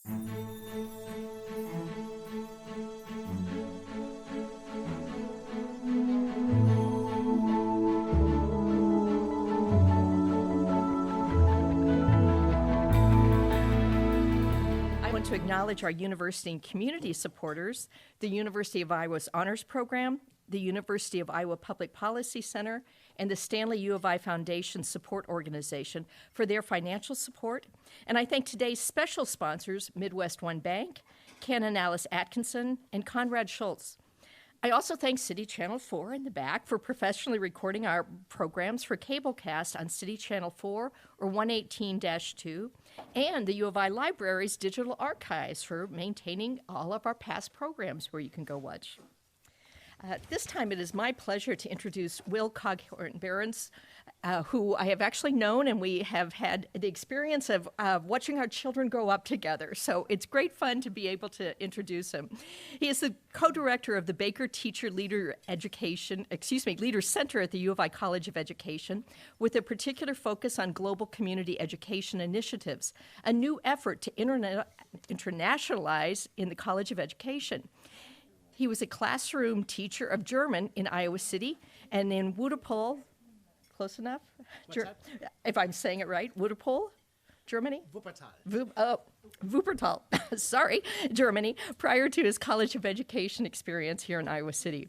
To acknowledge our university and community supporters, the University of Iowa's Honors Program, the University of Iowa Public Policy Center, and the Stanley U of I Foundation Support Organization for their financial support. And I thank today's special sponsors, Midwest One Bank, Canon Alice Atkinson, and Conrad Schultz. I also thank City Channel 4 in the back for professionally recording our programs for cablecast on City Channel 4 or 118-2, and the U of I Library's digital archives for maintaining all of our past programs where you can go watch. This time it is my pleasure to introduce Will Coghill-Behrends, who I have actually known, and we have had the experience of watching our children grow up together. So it's great fun to be able to introduce him. He is the co-director of the Baker Teacher Leader Leader Center at the U of I College of Education, with a particular focus on global community education initiatives, a new effort to internationalize in the College of Education. He was a classroom teacher of German in Iowa City and in Wuppertal, close enough? If I'm saying it right, Wuppertal, Germany? Wuppertal. Wuppertal, sorry, Germany, prior to his College of Education experience here in Iowa City.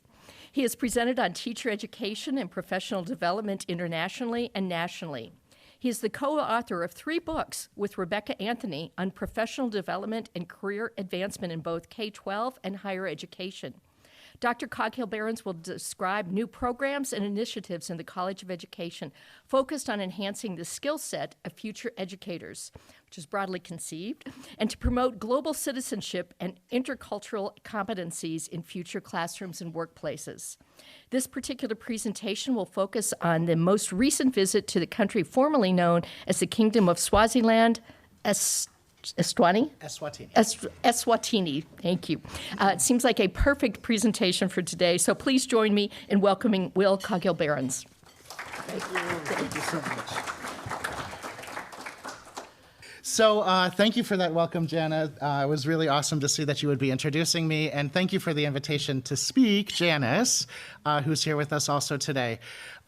He has presented on teacher education and professional development internationally and nationally. He is the co-author of 3 books with Rebecca Anthony on professional development and career advancement in both K-12 and higher education. Dr. Coghill-Behrends will describe new programs and initiatives in the College of Education focused on enhancing the skill set of future educators, which is broadly conceived, and to promote global citizenship and intercultural competencies in future classrooms and workplaces. This particular presentation will focus on the most recent visit to the country formerly known as the Kingdom of Swaziland, Eswatini? Eswatini, thank you. It seems like a perfect presentation for today, so please join me in welcoming Will Coghill-Behrends. Thank you so much. So thank you for that welcome, Jana. It was really awesome to see that you would be introducing me, and thank you for the invitation to speak, Janice, who's here with us also today.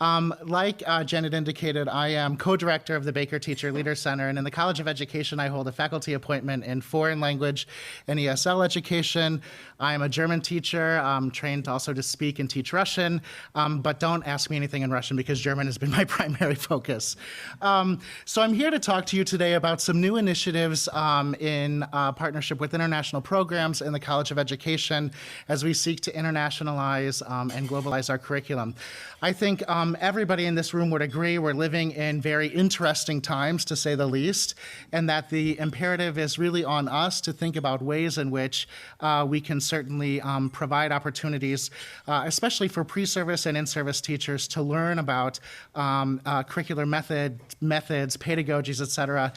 Like Janet indicated, I am co-director of the Baker Teacher Leader Center, and in the College of Education, I hold a faculty appointment in foreign language and ESL education. I am a German teacher, trained also to speak and teach Russian, but don't ask me anything in Russian because German has been my primary focus. So I'm here to talk to you today about some new initiatives in partnership with international programs in the College of Education as we seek to internationalize and globalize our curriculum. I think everybody in this room would agree we're living in very interesting times, to say the least, and that the imperative is really on us to think about ways in which we can certainly provide opportunities, especially for pre-service and in-service teachers, to learn about curricular methods, pedagogies, et cetera,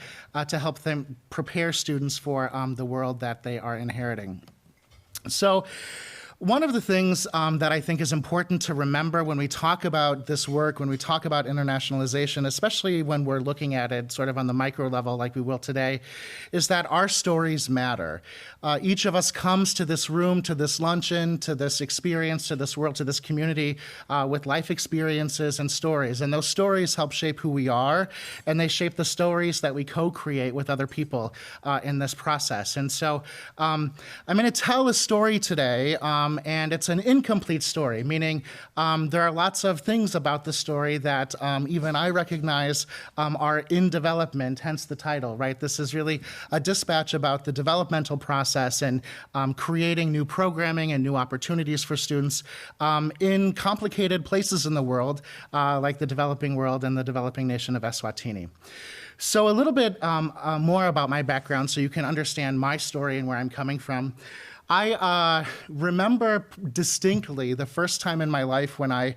to help them prepare students for the world that they are inheriting. So, one of the things that I think is important to remember when we talk about this work, when we talk about internationalization, especially when we're looking at it sort of on the micro level like we will today, is that our stories matter. Each of us comes to this room, to this luncheon, to this experience, to this world, to this community with life experiences and stories. And those stories help shape who we are, and they shape the stories that we co-create with other people in this process. And so I'm going to tell a story today, and it's an incomplete story, meaning there are lots of things about the story that even I recognize are in development, hence the title, right? This is really a dispatch about the developmental process and creating new programming and new opportunities for students in complicated places in the world, like the developing world and the developing nation of Eswatini. So a little bit more about my background so you can understand my story and where I'm coming from. I remember distinctly the first time in my life when I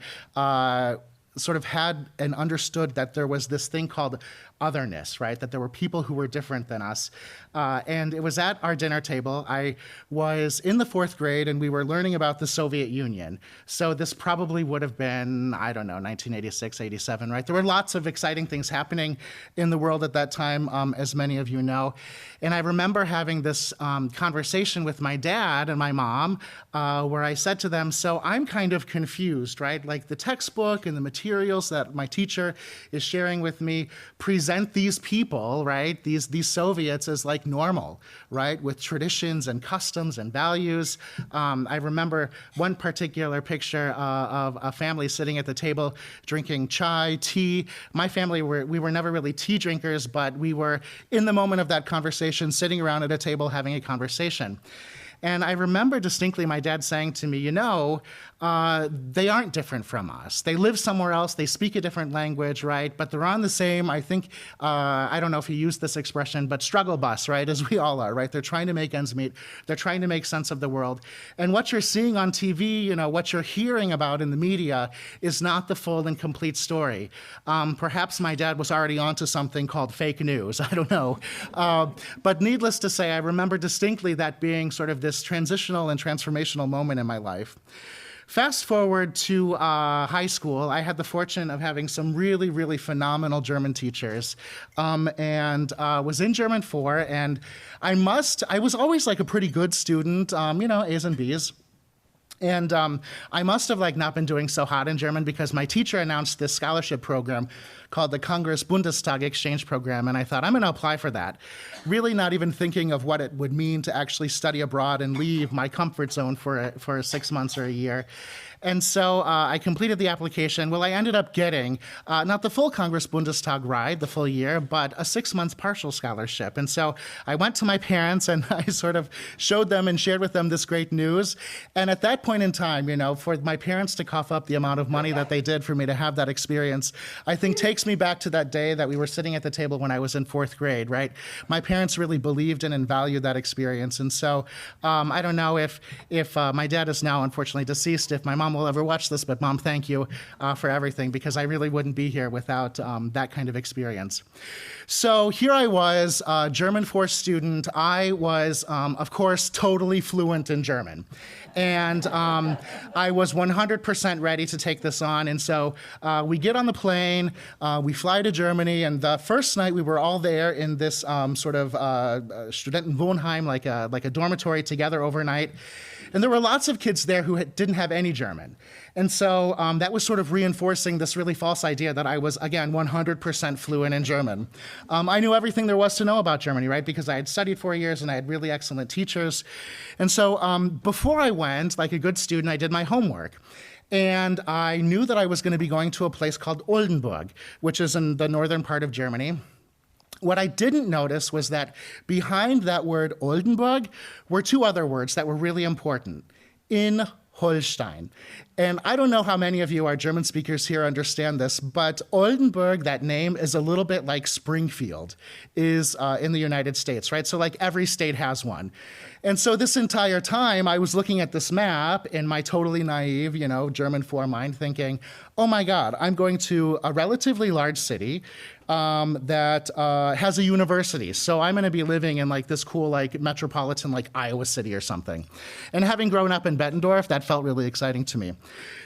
sort of had and understood that there was this thing called otherness, right? That there were people who were different than us. And it was at our dinner table. I was in the 4th grade, and we were learning about the Soviet Union. So this probably would have been, I don't know, 1986, 87, right? There were lots of exciting things happening in the world at that time, as many of you know. And I remember having this conversation with my dad and my mom, where I said to them, so I'm kind of confused, right? Like the textbook and the materials that my teacher is sharing with me present these people, right? These Soviets as like normal, right? With traditions and customs and values. I remember one particular picture of a family sitting at the table drinking chai, tea. My family, we were never really tea drinkers, but we were in the moment of that conversation, sitting around at a table having a conversation. And I remember distinctly my dad saying to me, they aren't different from us. They live somewhere else. They speak a different language, right? But they're on the same, I think, I don't know if he used this expression, but struggle bus, right? As we all are, right? They're trying to make ends meet. They're trying to make sense of the world. And what you're seeing on TV, what you're hearing about in the media is not the full and complete story. Perhaps my dad was already onto something called fake news. I don't know. But needless to say, I remember distinctly that being sort of this transitional and transformational moment in my life. Fast forward to high school, I had the fortune of having some really, really phenomenal German teachers, and was in German 4, and I was always like a pretty good student, A's and B's. And I must have not been doing so hot in German because my teacher announced this scholarship program called the Congress Bundestag Exchange Program, and I thought, I'm going to apply for that. Really not even thinking of what it would mean to actually study abroad and leave my comfort zone for 6 months or a year. And so I completed the application. Well, I ended up getting not the full Congress Bundestag ride, the full year, but a 6-month partial scholarship. And so I went to my parents and I sort of showed them and shared with them this great news. And at that point in time, for my parents to cough up the amount of money that they did for me to have that experience, I think takes me back to that day that we were sitting at the table when I was in 4th grade, right? My parents really believed in and valued that experience. And so I don't know if my dad is now unfortunately deceased, if my mom will ever watch this, but Mom, thank you for everything, because I really wouldn't be here without that kind of experience. So here I was, a German 4 student. I was, of course, totally fluent in German. And I was 100% ready to take this on. And so we get on the plane, we fly to Germany, and the first night we were all there in this sort of Studentenwohnheim, like a dormitory together overnight. And there were lots of kids there who didn't have any German. And so that was sort of reinforcing this really false idea that I was, again, 100% fluent in German. I knew everything there was to know about Germany, right? Because I had studied 4 years and I had really excellent teachers. And so before I went, like a good student, I did my homework. And I knew that I was going to be going to a place called Oldenburg, which is in the northern part of Germany. What I didn't notice was that behind that word Oldenburg were 2 other words that were really important. In Holstein. And I don't know how many of you, our German speakers here, understand this, but Oldenburg, that name, is a little bit like Springfield is in the United States, right? So like every state has one. And so this entire time, I was looking at this map in my totally naive, German 4 mind, thinking, oh my God, I'm going to a relatively large city that has a university. So I'm going to be living in this cool metropolitan Iowa City or something. And having grown up in Bettendorf, that felt really exciting to me.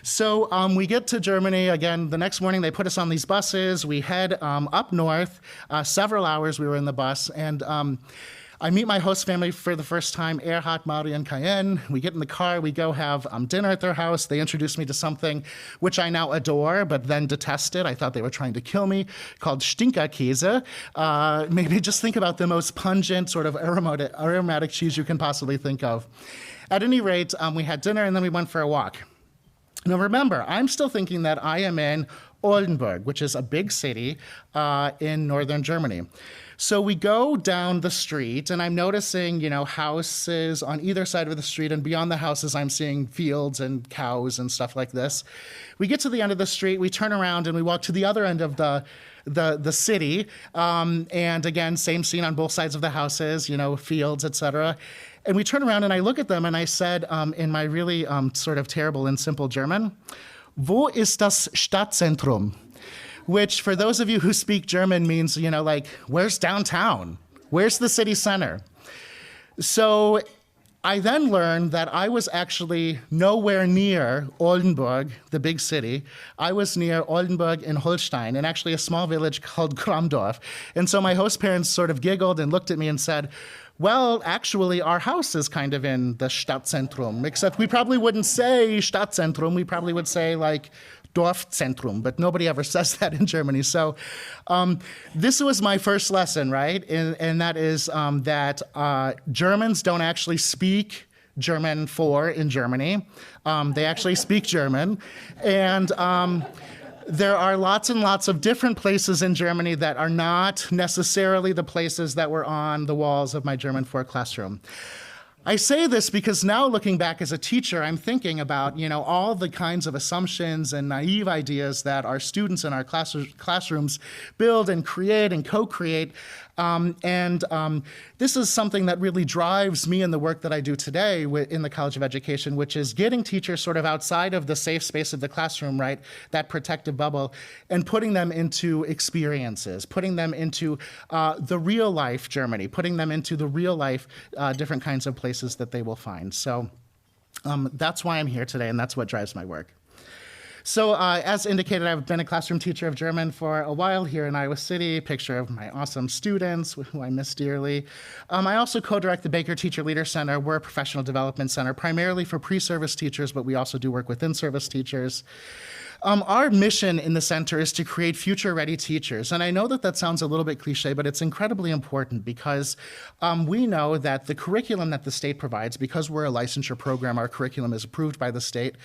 So we get to Germany. Again, the next morning they put us on these buses. We head up north. Several hours we were in the bus. And I meet my host family for the first time, Erhard, Mari, and Cayenne. We get in the car, we go have dinner at their house. They introduce me to something which I now adore, but then detested. I thought they were trying to kill me, called Stinkerkäse. Maybe just think about the most pungent, sort of aromatic cheese you can possibly think of. At any rate, we had dinner and then we went for a walk. Now remember, I'm still thinking that I am in Oldenburg, which is a big city in northern Germany. So we go down the street, and I'm noticing, houses on either side of the street, and beyond the houses, I'm seeing fields and cows and stuff like this. We get to the end of the street, we turn around, and we walk to the other end of the city, and again, same scene on both sides of the houses, fields, etc. And we turn around, and I look at them, and I said, in my really sort of terrible and simple German, "Wo ist das Stadtzentrum?" which for those of you who speak German means, like, where's downtown? Where's the city center? So I then learned that I was actually nowhere near Oldenburg, the big city. I was near Oldenburg in Holstein, and actually a small village called Kramdorf. And so my host parents sort of giggled and looked at me and said, well, actually, our house is kind of in the Stadtzentrum, except we probably wouldn't say Stadtzentrum. We probably would say, like, Dorfzentrum, but nobody ever says that in Germany. So this was my first lesson, right? And that is that Germans don't actually speak German 4 in Germany. They actually speak German. And there are lots and lots of different places in Germany that are not necessarily the places that were on the walls of my German 4 classroom. I say this because now looking back as a teacher, I'm thinking about, all the kinds of assumptions and naive ideas that our students in our classrooms build and create and co-create. This is something that really drives me in the work that I do today in the College of Education, which is getting teachers sort of outside of the safe space of the classroom, right, that protective bubble, and putting them into experiences, putting them into the real life Germany, putting them into the real life different kinds of places that they will find. So that's why I'm here today, and that's what drives my work. So as indicated, I've been a classroom teacher of German for a while here in Iowa City, picture of my awesome students who I miss dearly. I also co-direct the Baker Teacher Leader Center. We're a professional development center, primarily for pre-service teachers, but we also do work with in-service teachers. Our mission in the center is to create future-ready teachers. And I know that sounds a little bit cliche, but it's incredibly important because we know that the curriculum that the state provides, because we're a licensure program, our curriculum is approved by the state,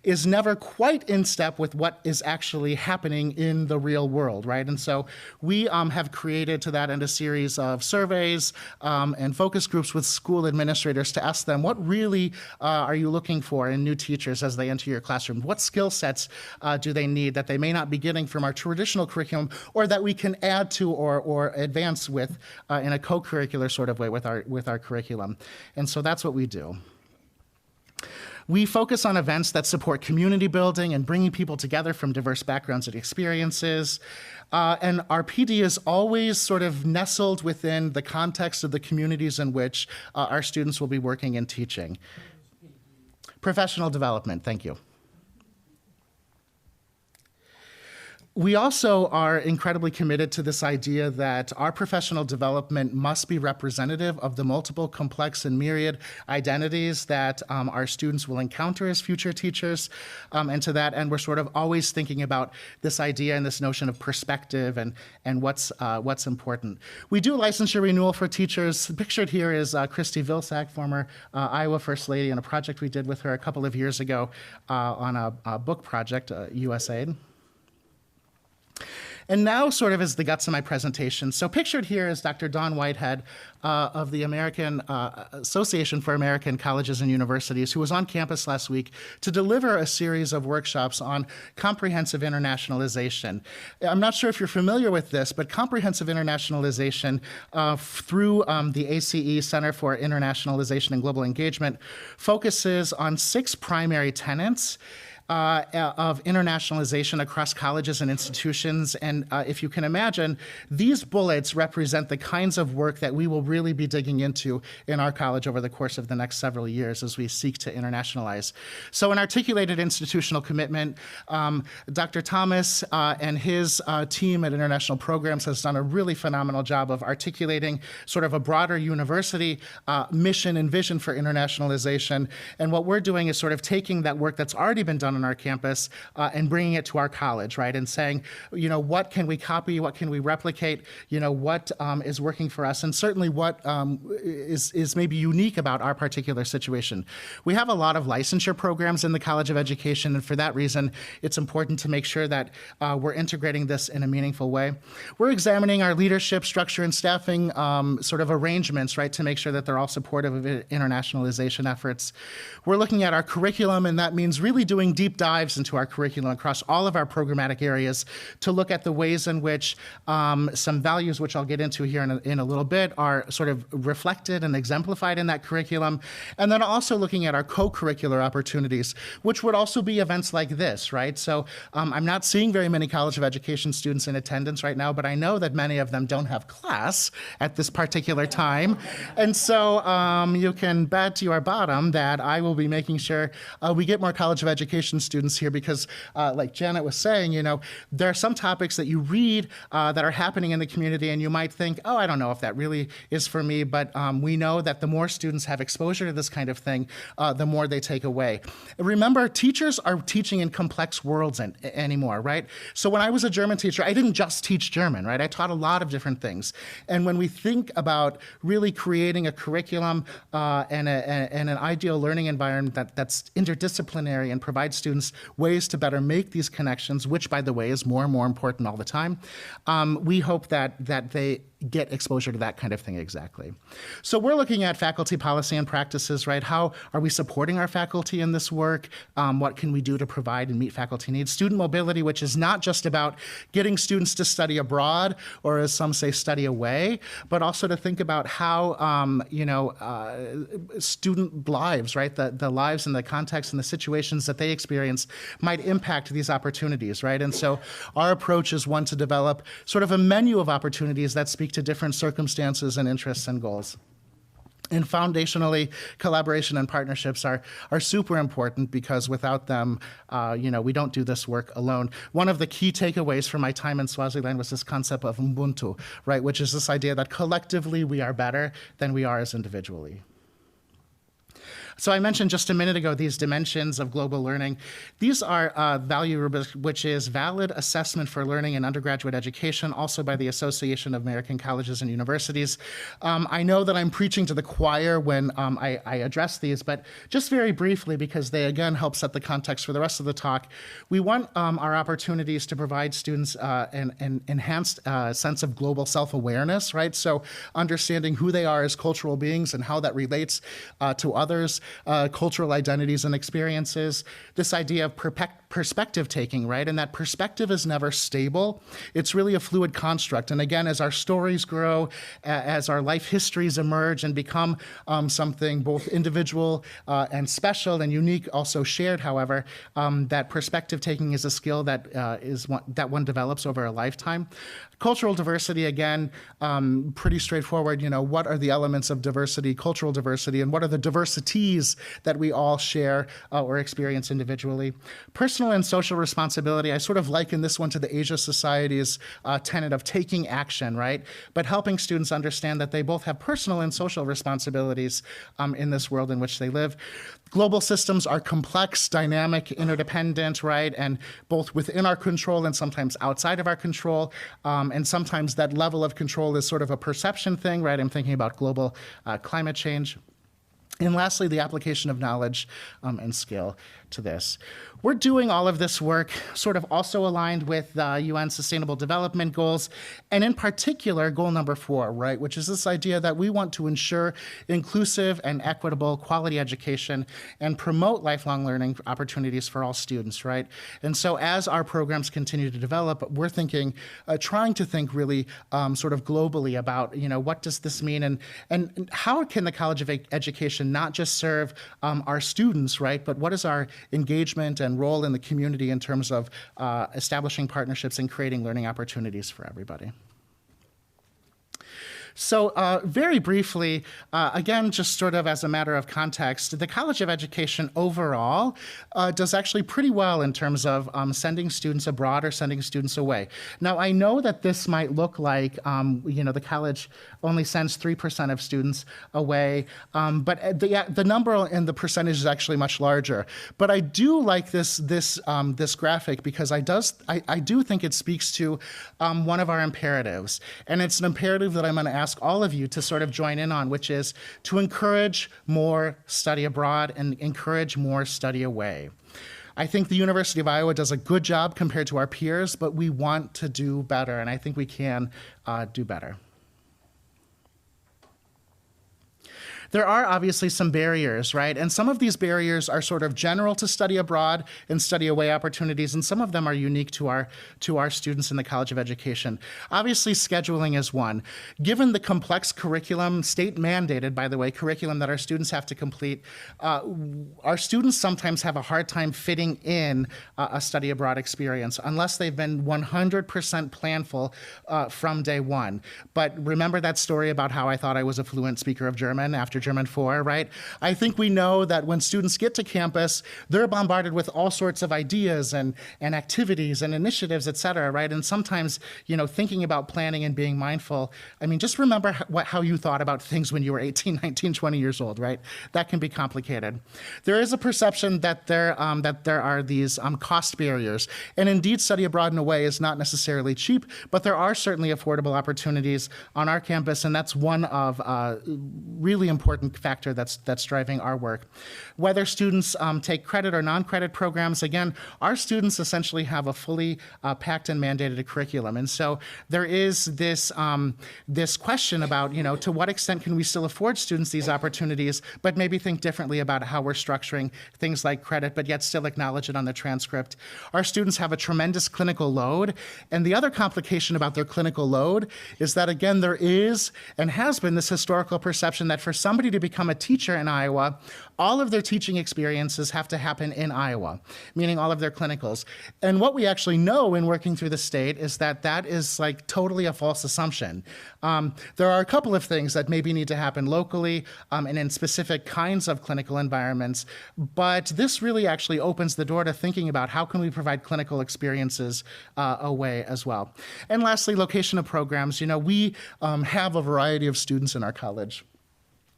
is never quite in step with what is actually happening in the real world, right? And so we have created to that end a series of surveys and focus groups with school administrators to ask them, what really are you looking for in new teachers as they enter your classroom? What skill sets do they need that they may not be getting from our traditional curriculum, or that we can add to or advance with in a co-curricular sort of way with our curriculum? And so that's what we do. We focus on events that support community building and bringing people together from diverse backgrounds and experiences. And our PD is always sort of nestled within the context of the communities in which our students will be working and teaching. Professional development, thank you. We also are incredibly committed to this idea that our professional development must be representative of the multiple, complex, and myriad identities that our students will encounter as future teachers. And to that end, we're sort of always thinking about this idea and this notion of perspective and what's important. We do licensure renewal for teachers. Pictured here is Christy Vilsack, former Iowa First Lady, and a project we did with her a couple of years ago on a book project, USAID. And now sort of is the guts of my presentation. So pictured here is Dr. Dawn Whitehead of the American Association for American Colleges and Universities, who was on campus last week to deliver a series of workshops on comprehensive internationalization. I'm not sure if you're familiar with this, but comprehensive internationalization through the ACE Center for Internationalization and Global Engagement focuses on 6 primary tenets of internationalization across colleges and institutions. And if you can imagine, these bullets represent the kinds of work that we will really be digging into in our college over the course of the next several years as we seek to internationalize. So an articulated institutional commitment, Dr. Thomas and his team at International Programs has done a really phenomenal job of articulating sort of a broader university mission and vision for internationalization. And what we're doing is sort of taking that work that's already been done on our campus and bringing it to our college, right? And saying, what can we copy? What can we replicate? What is working for us? And certainly what is maybe unique about our particular situation. We have a lot of licensure programs in the College of Education, and for that reason, it's important to make sure that we're integrating this in a meaningful way. We're examining our leadership, structure, and staffing sort of arrangements, right, to make sure that they're all supportive of internationalization efforts. We're looking at our curriculum, and that means really doing deep deep dives into our curriculum across all of our programmatic areas to look at the ways in which some values, which I'll get into here in a little bit, are sort of reflected and exemplified in that curriculum. And then also looking at our co-curricular opportunities, which would also be events like this, right? So I'm not seeing very many College of Education students in attendance right now, but I know that many of them don't have class at this particular time. And so you can bet your bottom that I will be making sure we get more College of Education students here because, like Janet was saying, you know, there are some topics that you read that are happening in the community and you might think, oh, I don't know if that really is for me, but we know that the more students have exposure to this kind of thing, the more they take away. Remember, teachers are teaching in complex worlds anymore, right? So when I was a German teacher, I didn't just teach German, right? I taught a lot of different things. And when we think about really creating a curriculum and an ideal learning environment that's interdisciplinary and provides students ways to better make these connections, which, by the way, is more and more important all the time, we hope that they get exposure to that kind of thing exactly. So we're looking at faculty policy and practices, right? How are we supporting our faculty in this work? What can we do to provide and meet faculty needs? Student mobility, which is not just about getting students to study abroad, or as some say, study away, but also to think about how, student lives, right? The lives and the context and the situations that they experience might impact these opportunities, right? And so our approach is one to develop sort of a menu of opportunities that speak to different circumstances and interests and goals. And foundationally, collaboration and partnerships are super important because without them, we don't do this work alone. One of the key takeaways from my time in Swaziland was this concept of Ubuntu, right, which is this idea that collectively we are better than we are as individually. So I mentioned just a minute ago these dimensions of global learning. These are value rubric, which is valid assessment for learning in undergraduate education, also by the Association of American Colleges and Universities. I know that I'm preaching to the choir when I address these, but just very briefly, because they again help set the context for the rest of the talk, we want our opportunities to provide students an enhanced sense of global self-awareness, right? So understanding who they are as cultural beings and how that relates to others, cultural identities and experiences, this idea of perspective taking, right? And that perspective is never stable. It's really a fluid construct. And again, as our stories grow, as our life histories emerge and become something both individual and special and unique, also shared, however, that perspective taking is a skill that one develops over a lifetime. Cultural diversity, again, pretty straightforward. You know, what are the elements of diversity, cultural diversity, and what are the diversities that we all share or experience individually? Personal and social responsibility, I sort of liken this one to the Asia Society's tenet of taking action, right? But helping students understand that they both have personal and social responsibilities in this world in which they live. Global systems are complex, dynamic, interdependent, right? And both within our control and sometimes outside of our control. And sometimes that level of control is sort of a perception thing, right? I'm thinking about global climate change. And lastly, the application of knowledge and skill to this. We're doing all of this work sort of also aligned with the UN Sustainable Development Goals, and in particular, goal number 4, right, which is this idea that we want to ensure inclusive and equitable quality education and promote lifelong learning opportunities for all students, right? And so as our programs continue to develop, we're thinking, trying to think really sort of globally about, you know, what does this mean and how can the College of Education not just serve our students, right, but what is our engagement and role in the community in terms of establishing partnerships and creating learning opportunities for everybody. So very briefly, again, just sort of as a matter of context, the College of Education overall does actually pretty well in terms of sending students abroad or sending students away. Now, I know that this might look like, the college only sends 3% of students away, but the number and the percentage is actually much larger. But I do like this graphic because I do think it speaks to one of our imperatives, and it's an imperative that I'm going to ask all of you to sort of join in on, which is to encourage more study abroad and encourage more study away. I think the University of Iowa does a good job compared to our peers, but we want to do better, and I think we can do better. there are obviously some barriers, right? And some of these barriers are sort of general to study abroad and study away opportunities, and some of them are unique to our students in the College of Education. Obviously, scheduling is one. Given the complex curriculum, state-mandated, by the way, curriculum that our students have to complete, our students sometimes have a hard time fitting in a study abroad experience unless they've been 100% planful from day one. But remember that story about how I thought I was a fluent speaker of German after German 4, right? I think we know that when students get to campus, they're bombarded with all sorts of ideas and activities and initiatives, et cetera, right? And sometimes, thinking about planning and being mindful, I mean, just remember how you thought about things when you were 18, 19, 20 years old, right? That can be complicated. There is a perception that there are these cost barriers. And indeed, study abroad in a way is not necessarily cheap, but there are certainly affordable opportunities on our campus, and that's one of really important factor that's driving our work. Whether students take credit or non-credit programs, again, our students essentially have a fully packed and mandated curriculum. And so there is this question about, to what extent can we still afford students these opportunities, but maybe think differently about how we're structuring things like credit, but yet still acknowledge it on the transcript. Our students have a tremendous clinical load. And the other complication about their clinical load is that, again, there is and has been this historical perception that for somebody to become a teacher in Iowa, all of their teaching experiences have to happen in Iowa, meaning all of their clinicals. And what we actually know in working through the state is that that is like totally a false assumption. There are a couple of things that maybe need to happen locally and in specific kinds of clinical environments, but this really actually opens the door to thinking about how can we provide clinical experiences away as well. And lastly, location of programs. We have a variety of students in our college.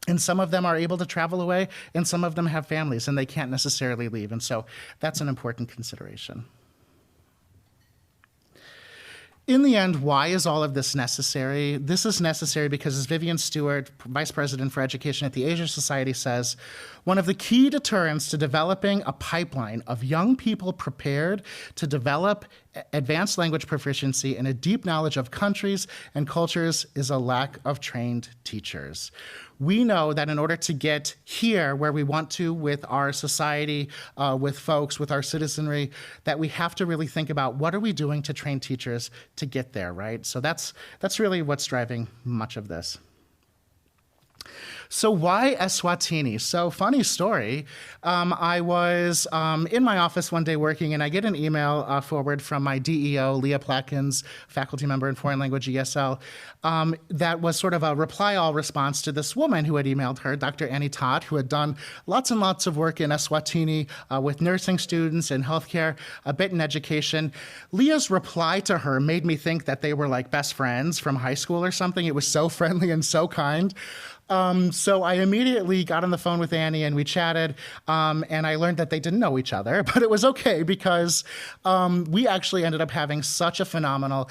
And some of them are able to travel away, and some of them have families, and they can't necessarily leave. And so that's an important consideration. In the end, why is all of this necessary? This is necessary because, as Vivian Stewart, Vice President for Education at the Asia Society, says, one of the key deterrents to developing a pipeline of young people prepared to develop advanced language proficiency and a deep knowledge of countries and cultures is a lack of trained teachers. We know that in order to get here where we want to with our society, with folks, with our citizenry, that we have to really think about what are we doing to train teachers to get there, right? So that's really what's driving much of this. So why eSwatini? So funny story. I was in my office one day working, and I get an email forward from my DEO, Leah Platkins, faculty member in foreign language ESL, that was sort of a reply-all response to this woman who had emailed her, Dr. Annie Todd, who had done lots and lots of work in eSwatini with nursing students in healthcare, a bit in education. Leah's reply to her made me think that they were like best friends from high school or something. It was so friendly and so kind. So I immediately got on the phone with Annie and we chatted, and I learned that they didn't know each other, but it was okay because we actually ended up having such a phenomenal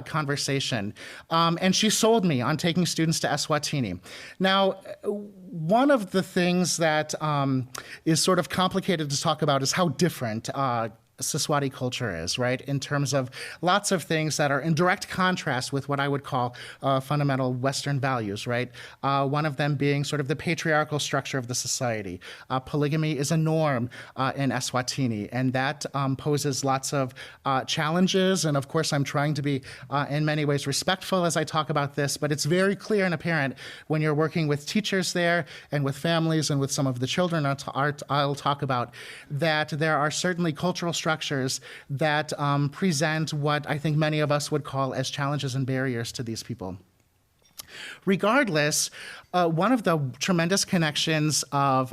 conversation. And she sold me on taking students to eSwatini. Now, one of the things that is sort of complicated to talk about is how different Siswati culture is, right, in terms of lots of things that are in direct contrast with what I would call fundamental Western values, right? One of them being sort of the patriarchal structure of the society. Polygamy is a norm in Eswatini, and that poses lots of challenges. And of course, I'm trying to be in many ways respectful as I talk about this, but it's very clear and apparent when you're working with teachers there and with families and with some of the children I'll talk about that there are certainly cultural structures that present what I think many of us would call as challenges and barriers to these people. Regardless, one of the tremendous connections of,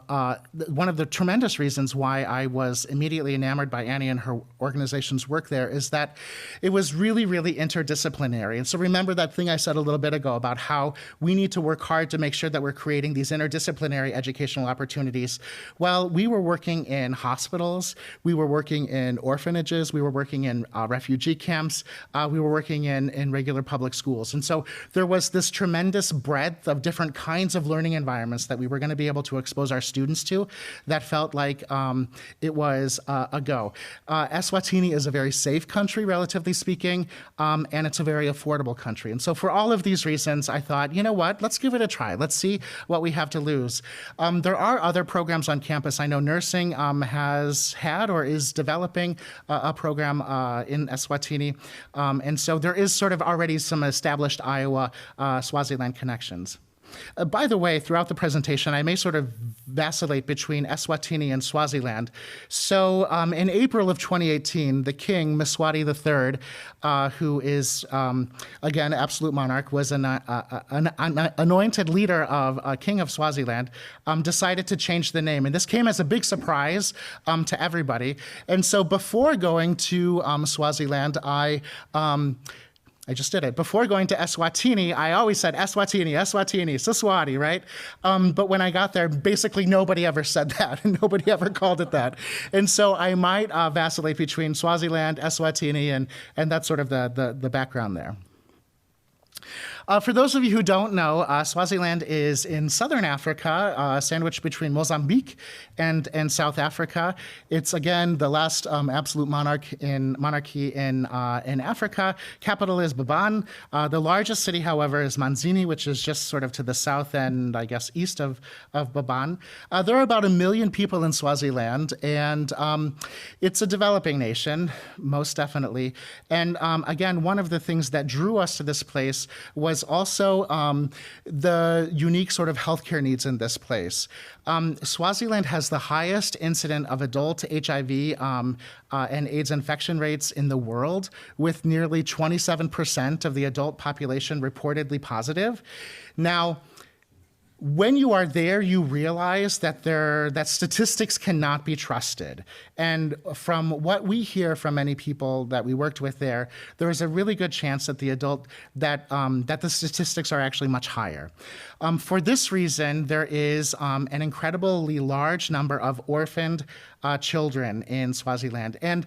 one of the tremendous reasons why I was immediately enamored by Annie and her organization's work there is that it was really, really interdisciplinary. And so remember that thing I said a little bit ago about how we need to work hard to make sure that we're creating these interdisciplinary educational opportunities. Well, we were working in hospitals, we were working in orphanages, we were working in refugee camps, we were working in regular public schools. And so there was this tremendous breadth of different kinds of learning environments that we were going to be able to expose our students to that felt like it was a go. Eswatini is a very safe country, relatively speaking, and it's a very affordable country. And so for all of these reasons, I thought, you know what, let's give it a try. Let's see what we have to lose. There are other programs on campus. I know nursing has had or is developing a program in Eswatini. And so there is sort of already some established Iowa Swaziland connections. By the way, throughout the presentation, I may sort of vacillate between Eswatini and Swaziland. So in April of 2018, the king, Mswati III, who is, again, absolute monarch, was an anointed leader of King of Swaziland, decided to change the name. And this came as a big surprise to everybody. And so before going to Swaziland, I just did it. Before going to Eswatini, I always said Eswatini, Eswatini, Siswati, right? But when I got there, basically nobody ever said that, and nobody ever called it that. And so I might vacillate between Swaziland, Eswatini, and that's sort of the background there. For those of you who don't know, Swaziland is in southern Africa, sandwiched between Mozambique and South Africa. It's, again, the last absolute monarchy in Africa. Capital is Baban. The largest city, however, is Manzini, which is just sort of to the south and, I guess, east of Baban. There are about 1 million people in Swaziland, and it's a developing nation, most definitely. And, again, one of the things that drew us to this place was also the unique sort of healthcare needs in this place. Swaziland has the highest incident of adult HIV and AIDS infection rates in the world, with nearly 27% of the adult population reportedly positive. Now, when you are there, you realize that statistics cannot be trusted. And from what we hear from many people that we worked with there is a really good chance that the statistics are actually much higher. For this reason, there is an incredibly large number of orphaned children in Swaziland. And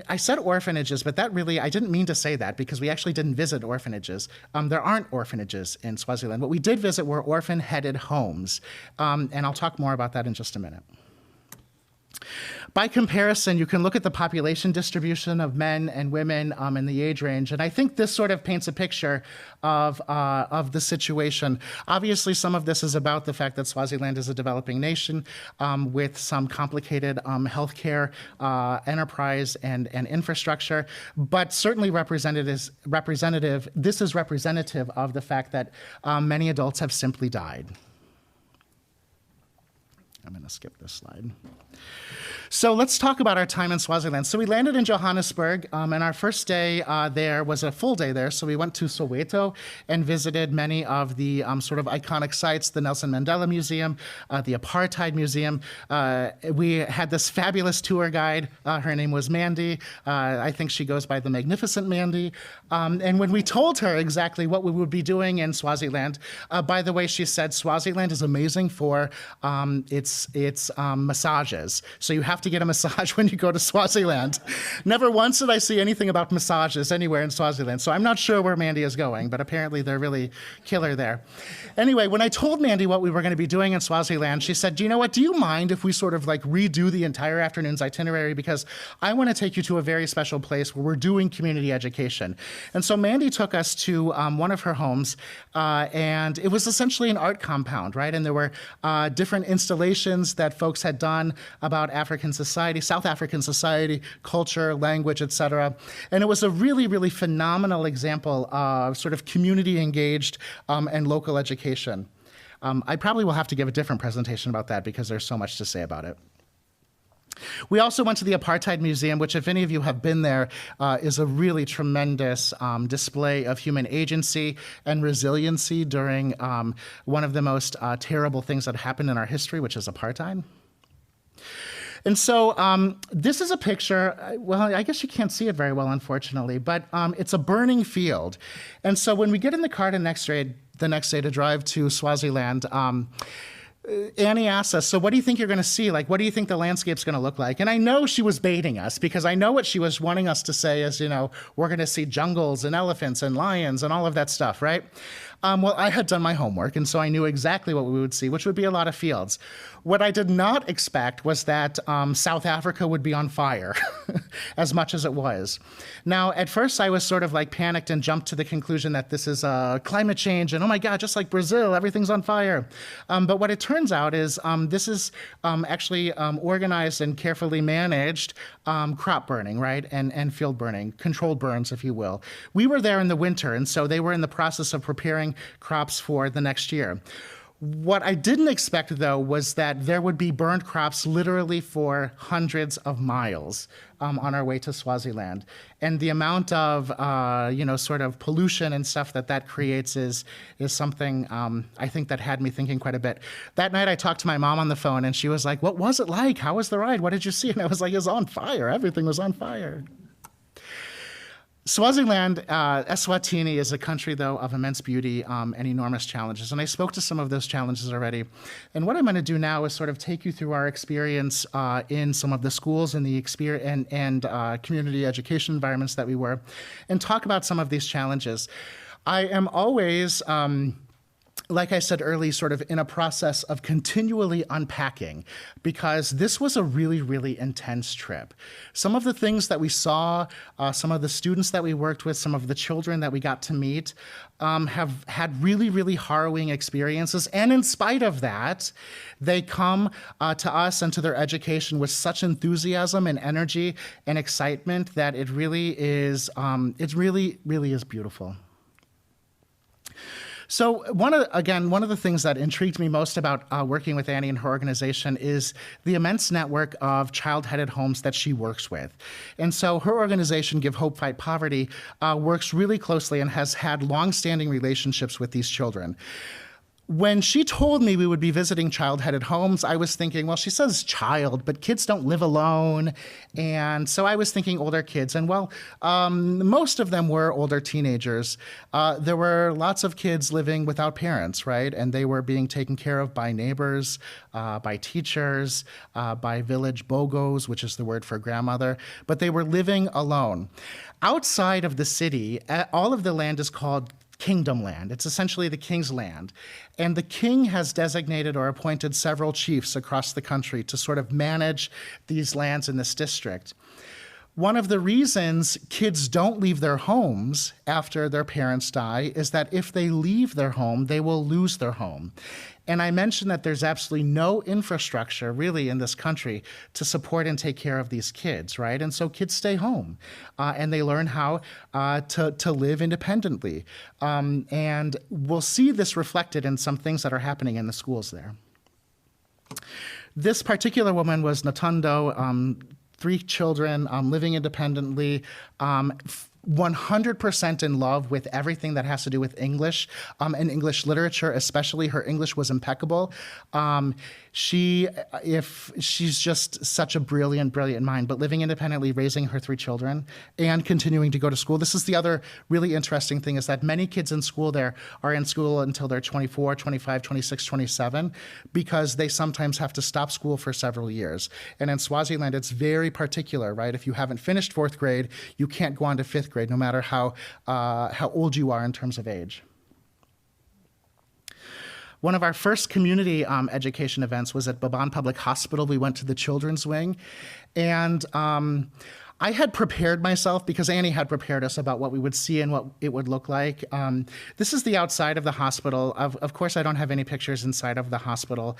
I said orphanages, but that really, I didn't mean to say that because we actually didn't visit orphanages. There aren't orphanages in Swaziland. What we did visit were orphan-headed homes, and I'll talk more about that in just a minute. By comparison, you can look at the population distribution of men and women in the age range, and I think this sort of paints a picture of the situation. Obviously, some of this is about the fact that Swaziland is a developing nation with some complicated healthcare enterprise and infrastructure, but certainly this is representative of the fact that many adults have simply died. I'm going to skip this slide. So let's talk about our time in Swaziland. So we landed in Johannesburg, and our first day there was a full day there. So we went to Soweto and visited many of the sort of iconic sites, the Nelson Mandela Museum, the Apartheid Museum. We had this fabulous tour guide. Her name was Mandy. I think she goes by the Magnificent Mandy. And when we told her exactly what we would be doing in Swaziland, by the way, she said Swaziland is amazing for its massages. So you have to get a massage when you go to Swaziland. Never once did I see anything about massages anywhere in Swaziland, so I'm not sure where Mandy is going, but apparently they're really killer there. Anyway, when I told Mandy what we were going to be doing in Swaziland, she said, you know what, do you mind if we sort of like redo the entire afternoon's itinerary, because I want to take you to a very special place where we're doing community education. And so Mandy took us to one of her homes, and it was essentially an art compound, right? And there were different installations that folks had done about African society, South African society, culture, language, etc. And it was a really, really phenomenal example of sort of community engaged and local education. I probably will have to give a different presentation about that because there's so much to say about it. We also went to the Apartheid Museum, which, if any of you have been there, is a really tremendous display of human agency and resiliency during one of the most terrible things that happened in our history, which is apartheid. And so this is a picture, well, I guess you can't see it very well, unfortunately, but it's a burning field. And so when we get in the car the next day to drive to Swaziland, Annie asked us, so what do you think you're going to see? Like, what do you think the landscape's going to look like? And I know she was baiting us, because I know what she was wanting us to say is, we're going to see jungles and elephants and lions and all of that stuff, right? Well, I had done my homework, and so I knew exactly what we would see, which would be a lot of fields. What I did not expect was that South Africa would be on fire as much as it was. Now, at first, I was sort of like panicked and jumped to the conclusion that this is climate change, and oh my God, just like Brazil, everything's on fire. But what it turns out is this is actually organized and carefully managed crop burning, right? And field burning, controlled burns, if you will. We were there in the winter, and so they were in the process of preparing crops for the next year. What I didn't expect, though, was that there would be burned crops literally for hundreds of miles on our way to Swaziland. And the amount of, sort of pollution and stuff that creates is something I think that had me thinking quite a bit. That night I talked to my mom on the phone, and she was like, "What was it like? How was the ride? What did you see?" And I was like, "It was on fire. Everything was on fire." Swaziland, Eswatini, is a country, though, of immense beauty and enormous challenges. And I spoke to some of those challenges already. And what I'm going to do now is sort of take you through our experience in some of the schools and the community education environments that we were, and talk about some of these challenges. I am always like I said earlier, sort of in a process of continually unpacking, because this was a really, really intense trip. Some of the things that we saw, some of the students that we worked with, some of the children that we got to meet have had really, really harrowing experiences. And in spite of that, they come to us and to their education with such enthusiasm and energy and excitement that it really is, it really, really is beautiful. So one of the things that intrigued me most about working with Annie and her organization is the immense network of child-headed homes that she works with. And so her organization, Give Hope, Fight Poverty, works really closely and has had long-standing relationships with these children. When she told me we would be visiting child-headed homes, I was thinking, well, she says child, but kids don't live alone. And so I was thinking older kids. And well, most of them were older teenagers. There were lots of kids living without parents, right? And they were being taken care of by neighbors, by teachers, by village bogos, which is the word for grandmother. But they were living alone. Outside of the city, all of the land is called kingdom land. It's essentially the king's land. And the king has designated or appointed several chiefs across the country to sort of manage these lands in this district. One of the reasons kids don't leave their homes after their parents die is that if they leave their home, they will lose their home. And I mentioned that there's absolutely no infrastructure really in this country to support and take care of these kids, right? And so kids stay home and they learn how to live independently. And we'll see this reflected in some things that are happening in the schools there. This particular woman was Natundo, 3 children, living independently, 100% in love with everything that has to do with English and English literature, especially. Her English was impeccable. She's just such a brilliant mind, but living independently, raising her 3 children and continuing to go to school. This is the other really interesting thing, is that many kids in school there are in school until they're 24, 25, 26, 27, because they sometimes have to stop school for several years. And in Swaziland, it's very particular, right? If you haven't finished 4th grade, you can't go on to 5th grade, no matter how old you are in terms of age. One of our first community education events was at Baban Public Hospital. We went to the children's wing, and I had prepared myself because Annie had prepared us about what we would see and what it would look like. This is the outside of the hospital. Of course, I don't have any pictures inside of the hospital,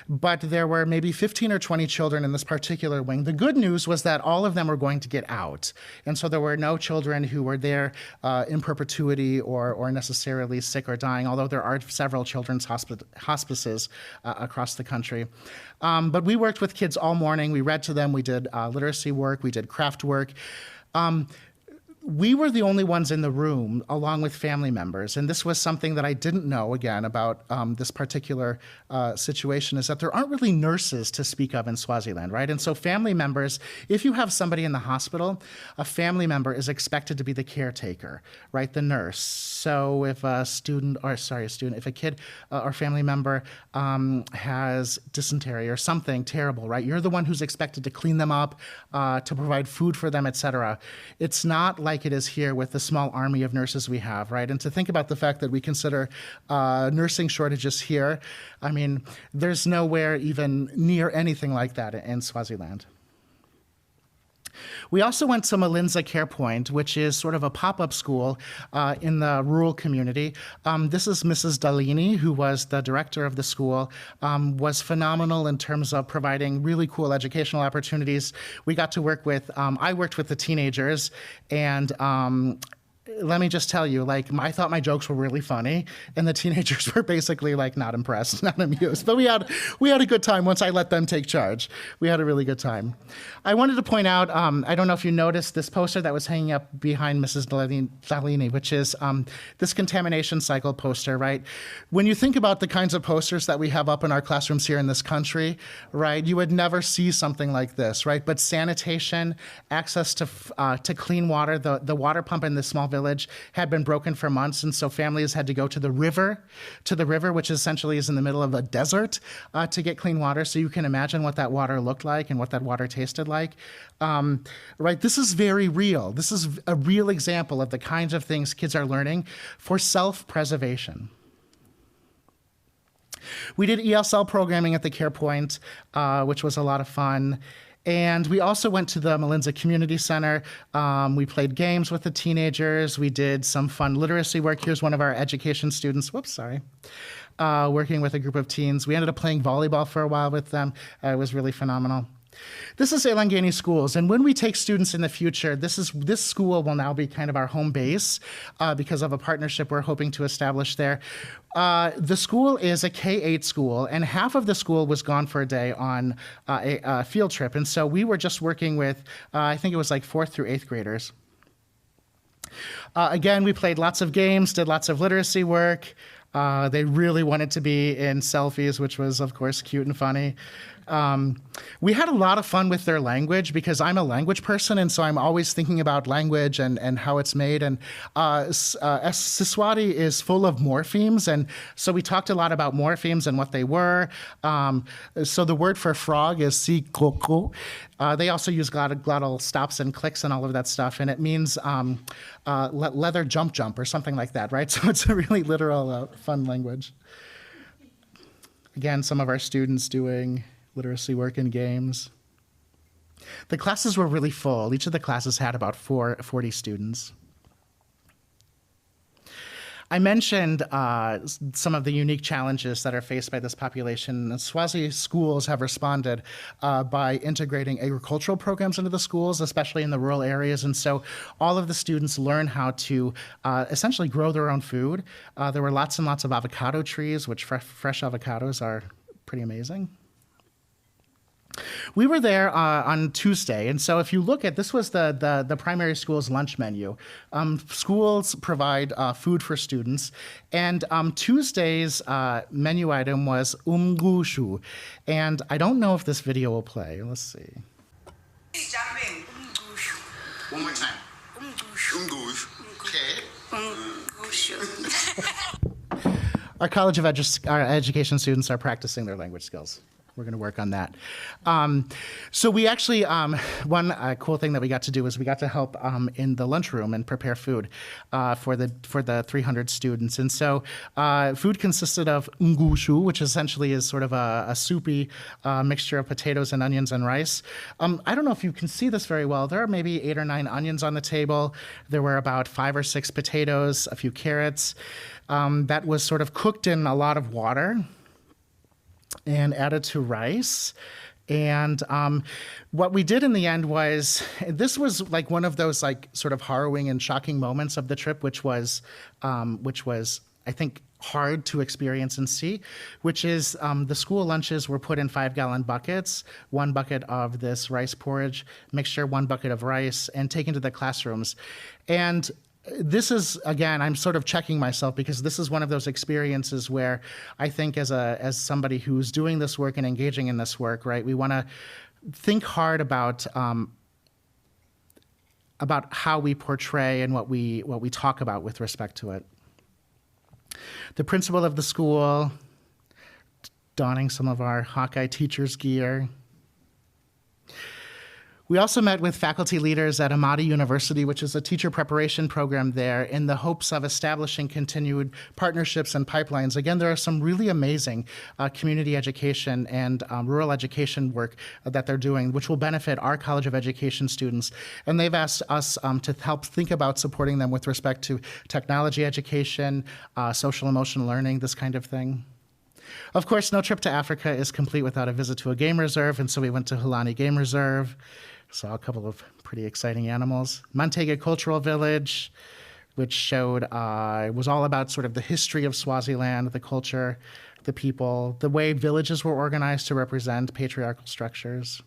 but there were maybe 15 or 20 children in this particular wing. The good news was that all of them were going to get out, and so there were no children who were there in perpetuity or necessarily sick or dying, although there are several children's hospices across the country. But we worked with kids all morning. We read to them. We did literacy work. We did craft work. we were the only ones in the room, along with family members, and this was something that I didn't know, again, about this particular situation, is that there aren't really nurses to speak of in Swaziland, right? And so family members, if you have somebody in the hospital, a family member is expected to be the caretaker, right? The nurse. So if a if a kid or family member has dysentery or something terrible, right? You're the one who's expected to clean them up, to provide food for them, etc. It's not like it is here with the small army of nurses we have, right? And to think about the fact that we consider nursing shortages here, I mean, there's nowhere even near anything like that in Swaziland. We also went to Malinza Care Point, which is sort of a pop-up school in the rural community. This is Mrs. Dalini, who was the director of the school, was phenomenal in terms of providing really cool educational opportunities. We got to work with, I worked with the teenagers, and let me just tell you, like, I thought my jokes were really funny, and the teenagers were basically like not impressed, not amused. But we had a good time once I let them take charge. We had a really good time. I wanted to point out, I don't know if you noticed this poster that was hanging up behind Mrs. Dalini, which is this contamination cycle poster, right? When you think about the kinds of posters that we have up in our classrooms here in this country, right, you would never see something like this, right? But sanitation, access to clean water, the water pump in this small village had been broken for months, and so families had to go to the river, which essentially is in the middle of a desert, to get clean water. So you can imagine what that water looked like and what that water tasted like. Right, this is very real. This is a real example of the kinds of things kids are learning for self-preservation. We did ESL programming at the Care Point, which was a lot of fun. And we also went to the Malinza Community Center. We played games with the teenagers. We did some fun literacy work. Here's one of our education students. Working with a group of teens. We ended up playing volleyball for a while with them. It was really phenomenal. This is Elangeni Schools, and when we take students in the future, this school will now be kind of our home base because of a partnership we're hoping to establish there. The school is a K-8 school, and half of the school was gone for a day on a field trip, and so we were just working with, I think it was like 4th through 8th graders. Again, we played lots of games, did lots of literacy work. They really wanted to be in selfies, which was, of course, cute and funny. We had a lot of fun with their language because I'm a language person, and so I'm always thinking about language and how it's made. And Siswati is full of morphemes, and so we talked a lot about morphemes and what they were. So the word for frog is si koko. They also use glottal stops and clicks and all of that stuff, and it means leather jump or something like that, right? So it's a really literal, fun language. Again, some of our students doing literacy work and games. The classes were really full. Each of the classes had about 40 students. I mentioned some of the unique challenges that are faced by this population. Swazi schools have responded by integrating agricultural programs into the schools, especially in the rural areas. And so all of the students learn how to essentially grow their own food. There were lots and lots of avocado trees, which fresh avocados are pretty amazing. We were there on Tuesday, and so if you look at, this was the primary school's lunch menu. Schools provide food for students, and Tuesday's menu item was umgushu, and I don't know if this video will play. Let's see. One more time. Umgushu. Okay. Our College of our education students are practicing their language skills. We're going to work on that. So we actually, one cool thing that we got to do is we got to help in the lunchroom and prepare food for the 300 students. And so food consisted of ngushu, which essentially is sort of a soupy mixture of potatoes and onions and rice. I don't know if you can see this very well. There are maybe 8 or 9 onions on the table. There were about 5 or 6 potatoes, a few carrots. That was sort of cooked in a lot of water and added to rice. And what we did in the end was, this was like one of those like sort of harrowing and shocking moments of the trip, which was I think hard to experience and see, which is the school lunches were put in 5-gallon buckets, 1 bucket of this rice porridge mixture, 1 bucket of rice, and taken to the classrooms. And this is, again, I'm sort of checking myself because this is one of those experiences where I think as somebody who's doing this work and engaging in this work, right, we want to think hard about how we portray and what we talk about with respect to it. The principal of the school, donning some of our Hawkeye teachers' gear. We also met with faculty leaders at Amati University, which is a teacher preparation program there, in the hopes of establishing continued partnerships and pipelines. Again, there are some really amazing community education and rural education work that they're doing, which will benefit our College of Education students. And they've asked us to help think about supporting them with respect to technology education, social emotional learning, this kind of thing. Of course, no trip to Africa is complete without a visit to a game reserve, and so we went to Hulani Game Reserve. Saw a couple of pretty exciting animals. Mantega Cultural Village, which showed, it was all about sort of the history of Swaziland, the culture, the people, the way villages were organized to represent patriarchal structures.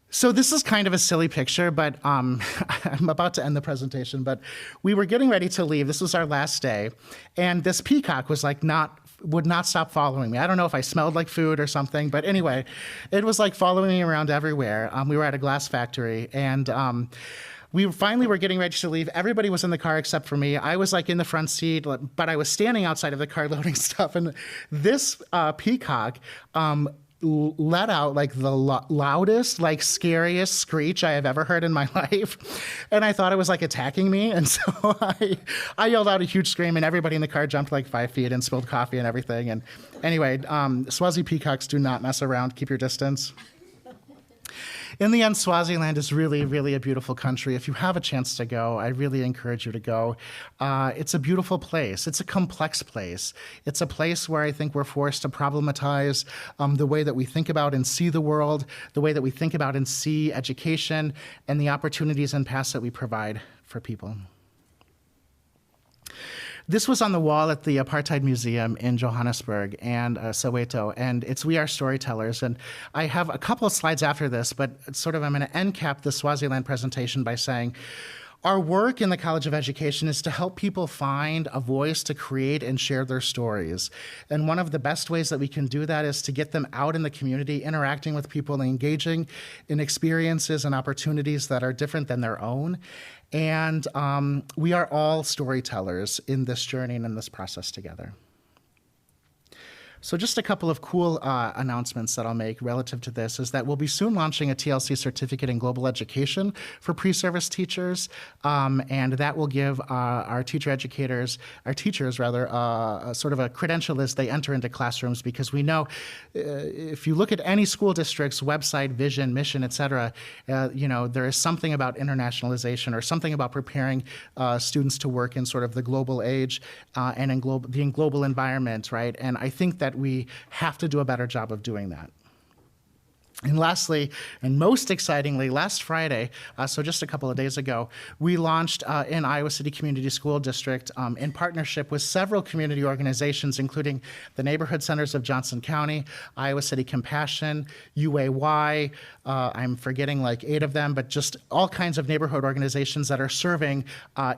So this is kind of a silly picture, but I'm about to end the presentation, but we were getting ready to leave. This was our last day, and this peacock was like would not stop following me. I don't know if I smelled like food or something, but anyway, it was like following me around everywhere. We were at a glass factory, and we finally were getting ready to leave. Everybody was in the car except for me. I was like in the front seat, but I was standing outside of the car loading stuff, and this peacock let out like the loudest, like scariest screech I have ever heard in my life. And I thought it was like attacking me. And so I yelled out a huge scream, and everybody in the car jumped like 5 feet and spilled coffee and everything. And anyway, Swazi peacocks do not mess around. Keep your distance. In the end, Swaziland is really, really a beautiful country. If you have a chance to go, I really encourage you to go. It's a beautiful place. It's a complex place. It's a place where I think we're forced to problematize the way that we think about and see the world, the way that we think about and see education, and the opportunities and paths that we provide for people. This was on the wall at the Apartheid Museum in Johannesburg and Soweto, and it's We Are Storytellers. And I have a couple of slides after this, but sort of I'm going to end cap the Swaziland presentation by saying, our work in the College of Education is to help people find a voice to create and share their stories. And one of the best ways that we can do that is to get them out in the community, interacting with people and engaging in experiences and opportunities that are different than their own. And we are all storytellers in this journey and in this process together. So just a couple of cool announcements that I'll make relative to this is that we'll be soon launching a TLC certificate in global education for pre-service teachers, and that will give our teachers sort of a credential as they enter into classrooms, because we know if you look at any school district's website, vision, mission, et cetera, there is something about internationalization or something about preparing students to work in sort of the global age and in the global environment, right? And I think that we have to do a better job of doing that. And lastly, and most excitingly, last Friday, so just a couple of days ago, we launched in Iowa City Community School District in partnership with several community organizations, including the Neighborhood Centers of Johnson County, Iowa City Compassion, UAY, I'm forgetting like 8 of them, but just all kinds of neighborhood organizations that are serving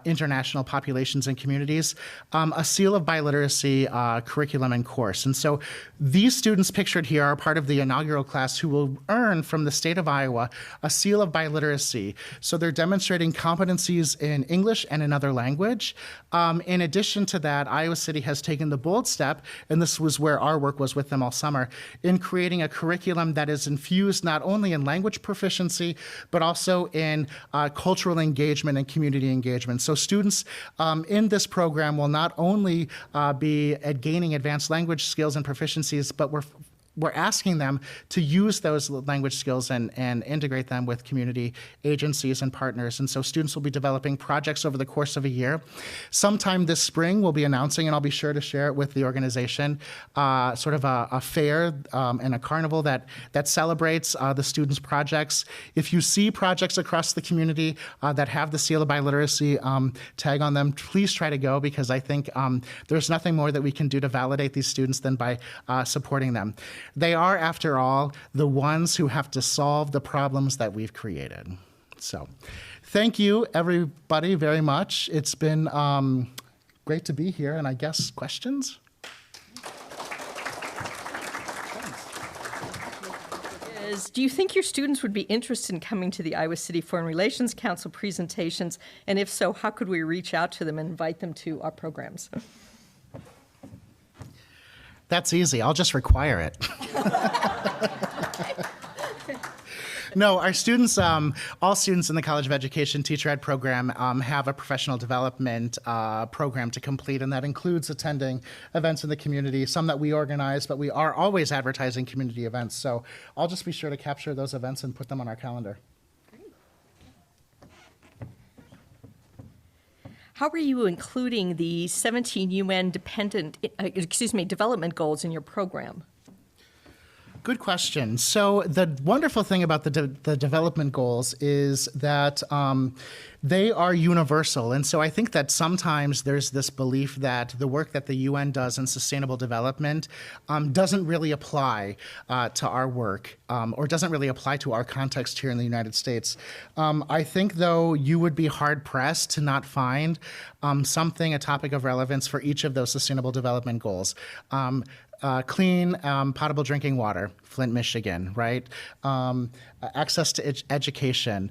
international populations and communities, a Seal of Biliteracy curriculum and course. And so these students pictured here are part of the inaugural class who will earn from the state of Iowa a Seal of Biliteracy. So they're demonstrating competencies in English and another language. In addition to that, Iowa City has taken the bold step, and this was where our work was with them all summer, in creating a curriculum that is infused not only in language proficiency, but also in cultural engagement and community engagement. So students in this program will not only be gaining advanced language skills and proficiencies, but we're we're asking them to use those language skills and integrate them with community agencies and partners. And so students will be developing projects over the course of a year. Sometime this spring, we'll be announcing, and I'll be sure to share it with the organization, sort of a fair and a carnival that celebrates the students' projects. If you see projects across the community that have the Seal of Biliteracy tag on them, please try to go, because I think there's nothing more that we can do to validate these students than by supporting them. They are, after all, the ones who have to solve the problems that we've created. So thank you, everybody, very much. It's been great to be here, and I guess questions? Do you think your students would be interested in coming to the Iowa City Foreign Relations Council presentations? And if so, how could we reach out to them and invite them to our programs? That's easy. I'll just require it. No, our students, all students in the College of Education Teacher Ed program have a professional development program to complete, and that includes attending events in the community, some that we organize, but we are always advertising community events. So I'll just be sure to capture those events and put them on our calendar. How are you including the 17 UN development goals in your program? Good question. So the wonderful thing about the development goals is that they are universal. And so I think that sometimes there's this belief that the work that the UN does in sustainable development doesn't really apply to our work or doesn't really apply to our context here in the United States. I think, though, you would be hard-pressed to not find a topic of relevance for each of those sustainable development goals. Clean, potable drinking water, Flint, Michigan, right? Access to education,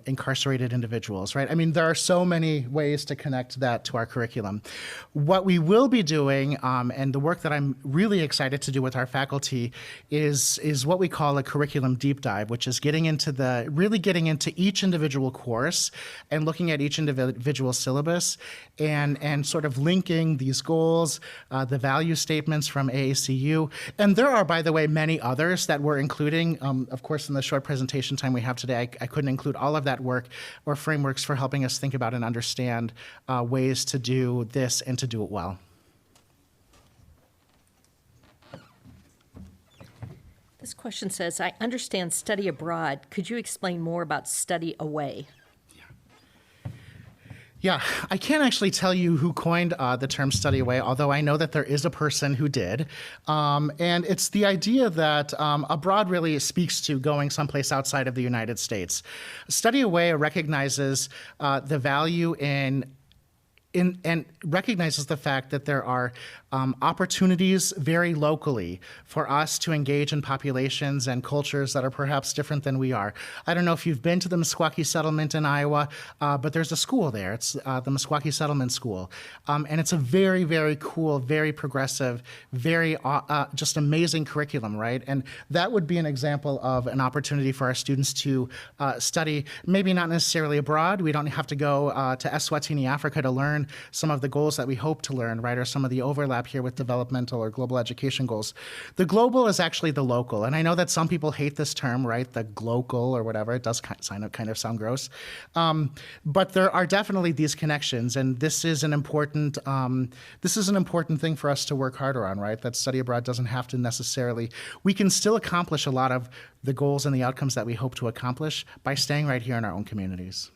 incarcerated individuals, right? I mean, there are so many ways to connect that to our curriculum. What we will be doing, and the work that I'm really excited to do with our faculty, is what we call a curriculum deep dive, which is getting into each individual course and looking at each individual syllabus and sort of linking these goals, the value statements from AACU. And there are, by the way, many others that we're including. Of course, in the short presentation time we have today, I couldn't include all of that work or frameworks for helping us think about and understand ways to do this and to do it well. This question says, I understand study abroad. Could you explain more about study away? Yeah, I can't actually tell you who coined the term study away, although I know that there is a person who did. And it's the idea that abroad really speaks to going someplace outside of the United States. Study away recognizes the value and recognizes the fact that there are opportunities very locally for us to engage in populations and cultures that are perhaps different than we are. I don't know if you've been to the Meskwaki settlement in Iowa, but there's a school there. It's the Meskwaki Settlement School. And it's a very, very cool, very progressive, very just amazing curriculum, right? And that would be an example of an opportunity for our students to study, maybe not necessarily abroad. We don't have to go to eSwatini, Africa to learn some of the goals that we hope to learn, right, or some of the overlap here with developmental or global education goals. The global is actually the local, and I know that some people hate this term, right, the glocal or whatever. It does kind of sound gross, but there are definitely these connections, and this is an important thing for us to work harder on, right? That study abroad doesn't have to necessarily. We can still accomplish a lot of the goals and the outcomes that we hope to accomplish by staying right here in our own communities.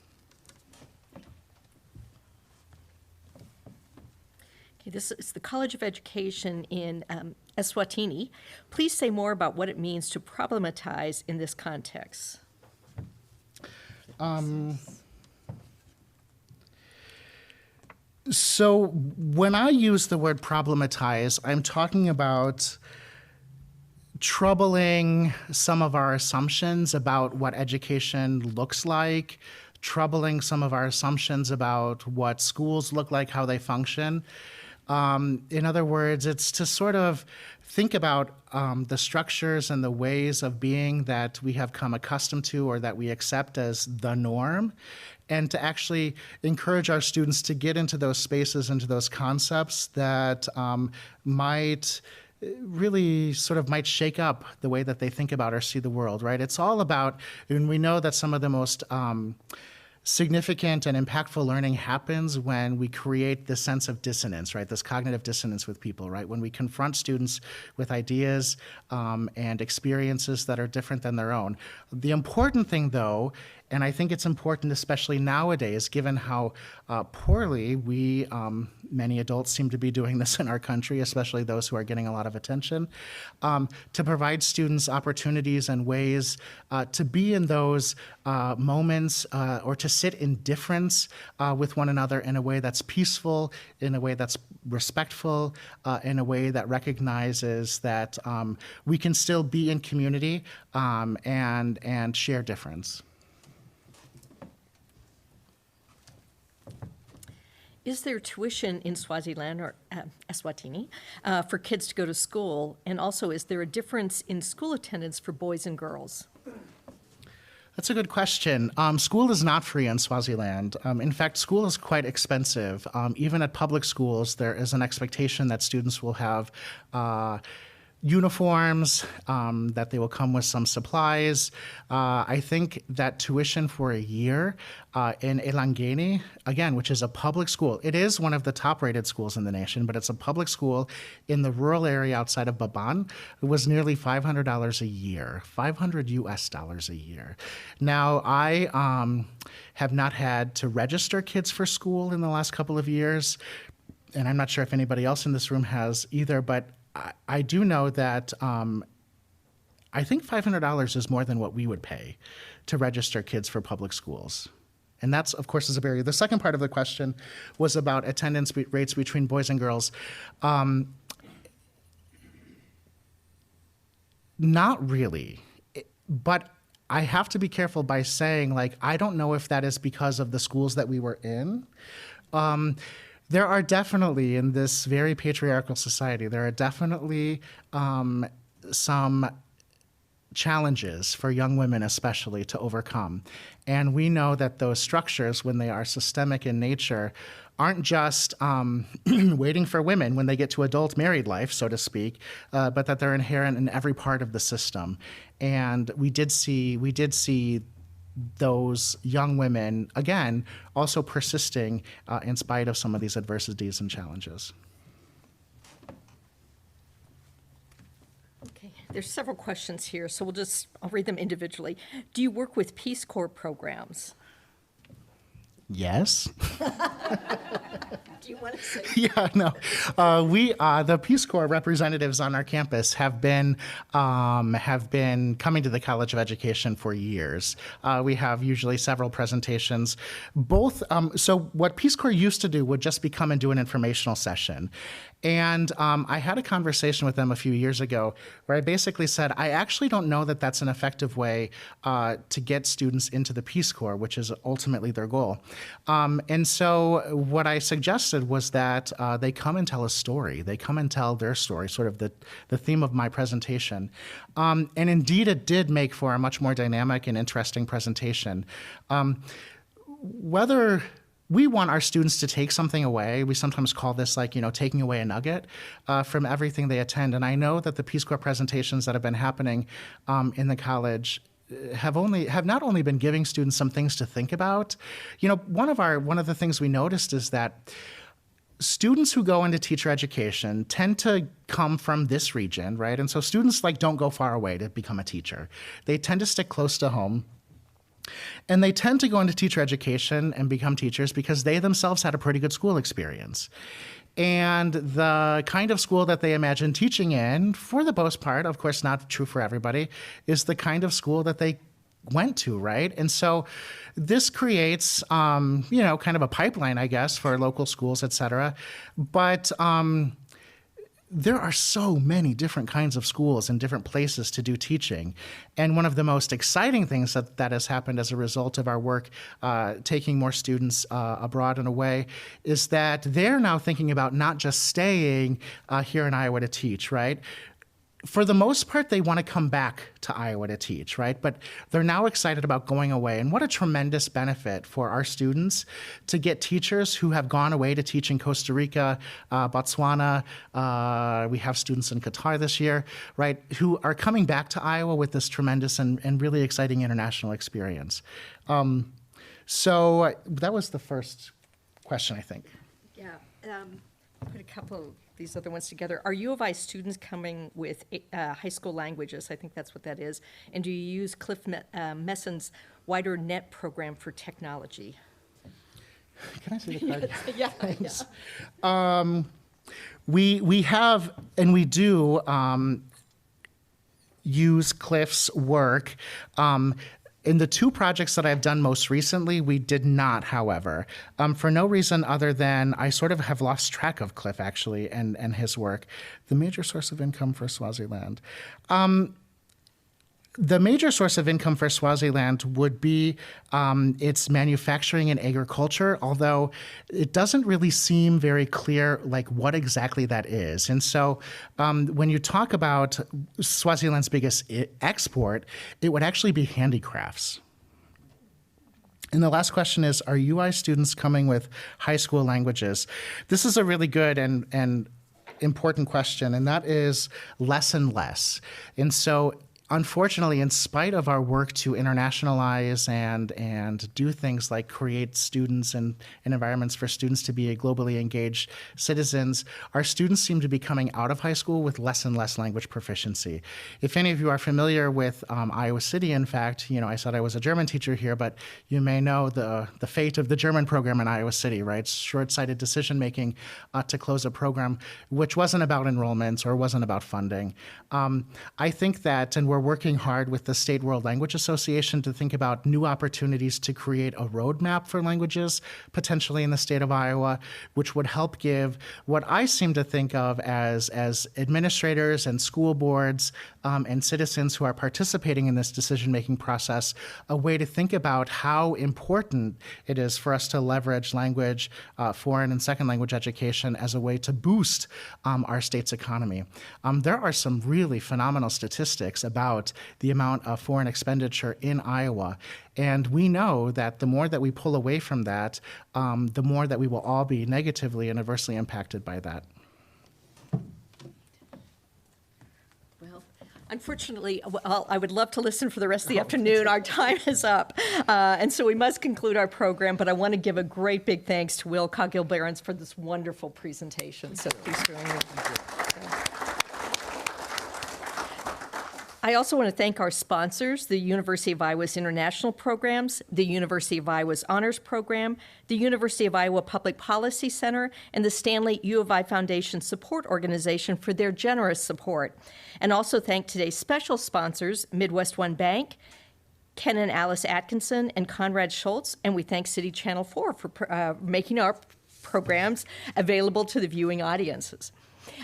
This is the College of Education in eSwatini. Please say more about what it means to problematize in this context. So when I use the word problematize, I'm talking about troubling some of our assumptions about what education looks like, troubling some of our assumptions about what schools look like, how they function. In other words, it's to sort of think about the structures and the ways of being that we have come accustomed to or that we accept as the norm, and to actually encourage our students to get into those spaces, into those concepts that might really sort of might shake up the way that they think about or see the world, right? It's all about, and we know that some of the most significant and impactful learning happens when we create this sense of dissonance, right? This cognitive dissonance with people, right? When we confront students with ideas and experiences that are different than their own. The important thing, though, and I think it's important, especially nowadays, given how poorly we, many adults seem to be doing this in our country, especially those who are getting a lot of attention, to provide students opportunities and ways to be in those moments or to sit in difference with one another in a way that's peaceful, in a way that's respectful, in a way that recognizes that we can still be in community and share difference. Is there tuition in Swaziland or eSwatini for kids to go to school? And also, is there a difference in school attendance for boys and girls? That's a good question. School is not free in Swaziland. In fact, school is quite expensive. Even at public schools, there is an expectation that students will have uniforms, that they will come with some supplies. I think that tuition for a year in Elangeni, again, which is a public school, it is one of the top-rated schools in the nation, but it's a public school in the rural area outside of Baban. It was nearly $500 a year, $500 a year. Now, I have not had to register kids for school in the last couple of years, and I'm not sure if anybody else in this room has either, but I do know that I think $500 is more than what we would pay to register kids for public schools. And that's, of course, is a barrier. The second part of the question was about attendance rates between boys and girls. Not really. But I have to be careful by saying, like, I don't know if that is because of the schools that we were in. There are definitely, in this very patriarchal society, there are definitely some challenges for young women especially to overcome. And we know that those structures, when they are systemic in nature, aren't just waiting for women when they get to adult married life, so to speak, but that they're inherent in every part of the system. And we did see those young women, again, also persisting in spite of some of these adversities and challenges. Okay, there's several questions here, so I'll read them individually. Do you work with Peace Corps programs? Yes. Do you want to say? Yeah, no. The Peace Corps representatives on our campus have been coming to the College of Education for years. We have usually several presentations. So what Peace Corps used to do would just be come and do an informational session. And I had a conversation with them a few years ago where I basically said, I actually don't know that that's an effective way to get students into the Peace Corps, which is ultimately their goal. And so what I suggested was that they come and tell a story. They come and tell their story, sort of the theme of my presentation. And indeed, it did make for a much more dynamic and interesting presentation. Whether we want our students to take something away. We sometimes call this taking away a nugget from everything they attend. And I know that the Peace Corps presentations that have been happening in the college have not only been giving students some things to think about. One of the things we noticed is that students who go into teacher education tend to come from this region, right? And so students don't go far away to become a teacher. They tend to stick close to home. And they tend to go into teacher education and become teachers because they themselves had a pretty good school experience. And the kind of school that they imagine teaching in, for the most part, of course not true for everybody, is the kind of school that they went to, right? And so this creates, kind of a pipeline, I guess, for local schools, et cetera. But there are so many different kinds of schools and different places to do teaching. And one of the most exciting things that has happened as a result of our work taking more students abroad and away is that they're now thinking about not just staying here in Iowa to teach, right? for the most part, they want to come back to Iowa to teach, right? But they're now excited about going away. And what a tremendous benefit for our students to get teachers who have gone away to teach in Costa Rica, Botswana. We have students in Qatar this year, right? Who are coming back to Iowa with this tremendous and really exciting international experience. So that was the first question, I think. Yeah. Put a couple of these other ones together. Are U of I students coming with high school languages? I think that's what that is. And do you use Cliff Messon's Wider Net program for technology? Can I see the card? Yeah. Thanks. We have, and we do use Cliff's work. In the two projects that I've done most recently, we did not, however, for no reason other than I sort of have lost track of Cliff, actually, and his work. The major source of income for Swaziland. The major source of income for Swaziland would be its manufacturing and agriculture, although it doesn't really seem very clear like what exactly that is. And so when you talk about Swaziland's biggest export, it would actually be handicrafts. And the last question is, are UI students coming with high school languages? This is a really good and important question, and that is less and less. And so unfortunately, in spite of our work to internationalize and do things like create students and environments for students to be globally engaged citizens, our students seem to be coming out of high school with less and less language proficiency. If any of you are familiar with Iowa City, in fact, I said I was a German teacher here, but you may know the fate of the German program in Iowa City, right? Short-sighted decision-making to close a program which wasn't about enrollments or wasn't about funding. I think that, and we're working hard with the State World Language Association to think about new opportunities to create a roadmap for languages, potentially in the state of Iowa, which would help give what I seem to think of as administrators and school boards and citizens who are participating in this decision-making process a way to think about how important it is for us to leverage language, foreign and second language education as a way to boost our state's economy. There are some really phenomenal statistics about the amount of foreign expenditure in Iowa. And we know that the more that we pull away from that, the more that we will all be negatively and adversely impacted by that. Well, unfortunately, I would love to listen for the rest of the afternoon. Our time is up. And so we must conclude our program, but I want to give a great big thanks to Will Coghill-Behrends for this wonderful presentation. So please join me. I also want to thank our sponsors, the University of Iowa's International Programs, the University of Iowa's Honors Program, the University of Iowa Public Policy Center, and the Stanley U of I Foundation Support Organization for their generous support. And also thank today's special sponsors, Midwest One Bank, Ken and Alice Atkinson, and Conrad Schultz, and we thank City Channel 4 for making our programs available to the viewing audiences.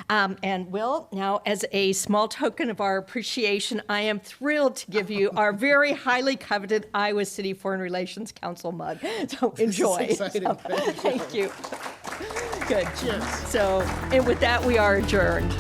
And Will, now as a small token of our appreciation, I am thrilled to give you our very highly coveted Iowa City Foreign Relations Council mug. So enjoy. This is exciting. Thank you. Good. Cheers. So, and with that, we are adjourned.